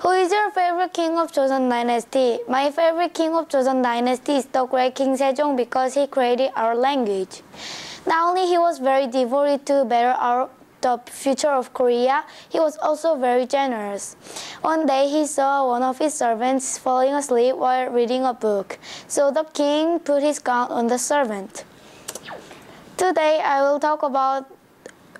Who is your favorite king of Joseon Dynasty? My favorite king of Joseon Dynasty is the great King Sejong because he created our language. Not only he was very devoted to better the future of Korea, he was also very generous. One day he saw one of his servants falling asleep while reading a book, so the king put his gun on the servant. Today I will talk about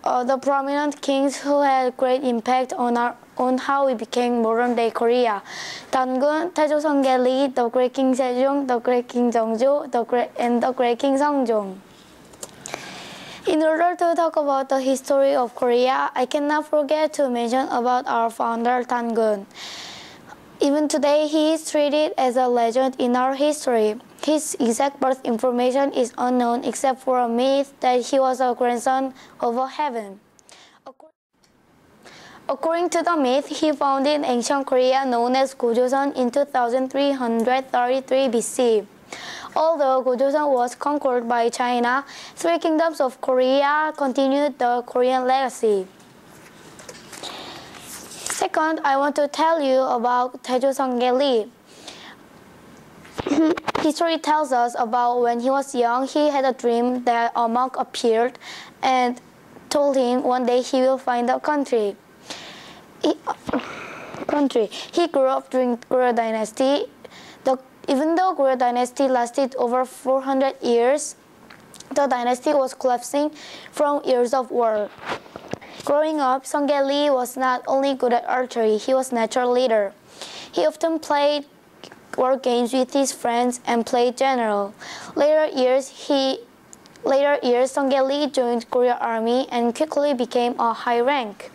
the prominent kings who had great impact on how we became modern-day Korea. Dangun, Taejo Seonggye, the great King Sejong, the great King Jeongjo, and the great King Seongjong. In order to talk about the history of Korea, I cannot forget to mention about our founder Dangun. Even today, he is treated as a legend in our history. His exact birth information is unknown except for a myth that he was a grandson of a heaven. According to the myth, he founded ancient Korea known as Gojoseon in 2333 BC. Although Gojoseon was conquered by China, three kingdoms of Korea continued the Korean legacy. Second, I want to tell you about Taejo Seonggye. History tells us about when he was young, he had a dream that a monk appeared and told him one day he will find a country. He grew up during Goryeo Dynasty. Even though Goryeo Dynasty lasted over 400 years, the dynasty was collapsing from years of war. Growing up, Seonggye was not only good at archery, he was a natural leader. He often played war games with his friends and played general. Later years, Seonggye joined Korean army and quickly became a high rank.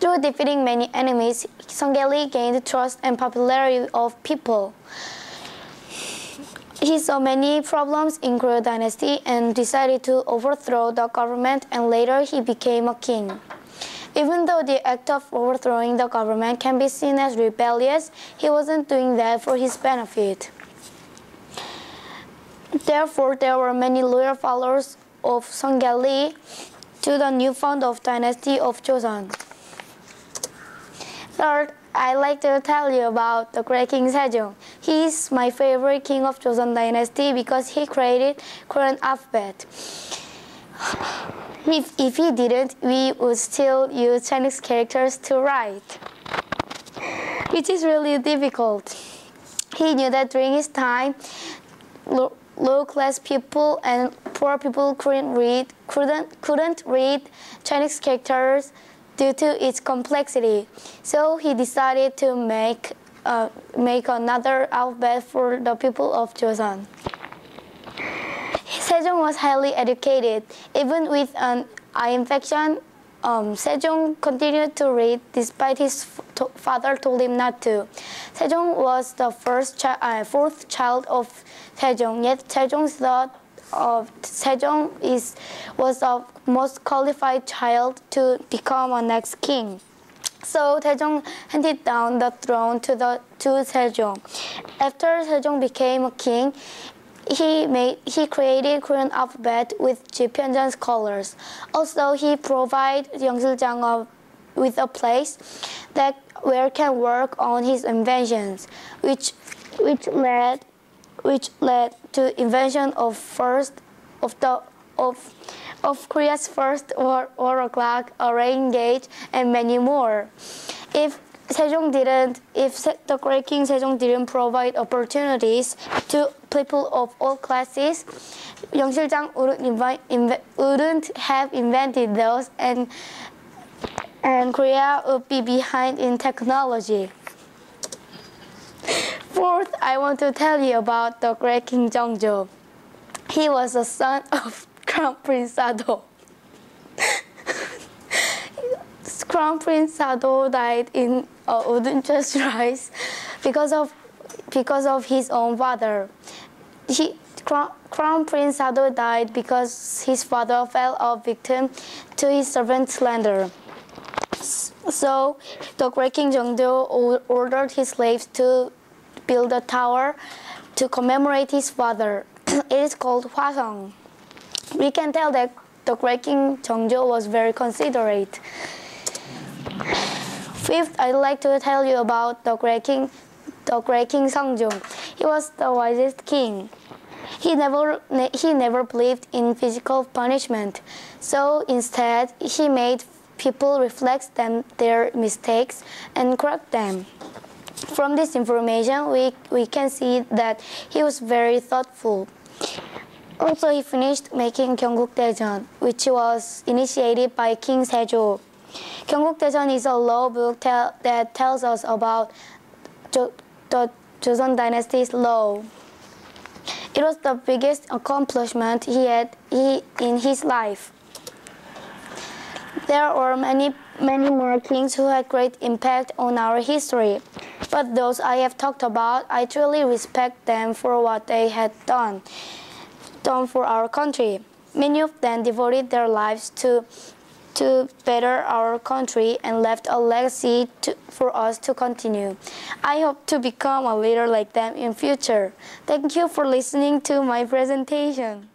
Through defeating many enemies, Seonggye gained trust and popularity of people. He saw many problems in Goryeo Dynasty and decided to overthrow the government, and later he became a king. Even though the act of overthrowing the government can be seen as rebellious, he wasn't doing that for his benefit. Therefore, there were many loyal followers of Seonggye to the newfound dynasty of Joseon. Third, I'd like to tell you about the great King Sejong. He is my favorite king of Joseon Dynasty because he created Korean alphabet. If he didn't, we would still use Chinese characters to write, which is really difficult. He knew that during his time, low-class people and poor people couldn't read Chinese characters due to its complexity. So he decided to make another alphabet for the people of Joseon. Sejong was highly educated. Even with an eye infection, Sejong continued to read despite his father told him not to. Sejong was the fourth child of Sejong, yet Sejong thought Sejong was the most qualified child to become a next king. So Sejong handed down the throne to Sejong. After Sejong became a king, he created Korean alphabet with Jipyeonjan's colors. Also, he provided Yeongsil-jang with a place where can work on his inventions, which led to invention of Korea's first war clock, a rain gauge, and many more. If the great King Sejong didn't provide opportunities to people of all classes, Yeongsil-jang wouldn't have invented those, and Korea would be behind in technology. Fourth, I want to tell you about the great King Jeongjo. He was the son of Crown Prince Sado. Crown Prince Sado died in wooden chest rice because of his own father. Crown Prince Sado died because his father fell a victim to his servant's slander. So the great King Jeongjo ordered his slaves to build a tower to commemorate his father. It is called Hwaseong. We can tell that the great King Jeongjo was very considerate. Fifth, I'd like to tell you about the great king Seongjong. He was the wisest king. He never believed in physical punishment, so instead he made people reflect their mistakes and correct them. From this information, we can see that he was very thoughtful. Also, he finished making Gyeonggukdaejeon, which was initiated by King Sejo. Gyeonggukdaejeon is a law book that tells us about the Joseon Dynasty's law. It was the biggest accomplishment he had in his life. There are many more kings who had great impact on our history, but those I have talked about, I truly respect them for what they had done for our country. Many of them devoted their lives to better our country and left a legacy for us to continue. I hope to become a leader like them in future. Thank you for listening to my presentation.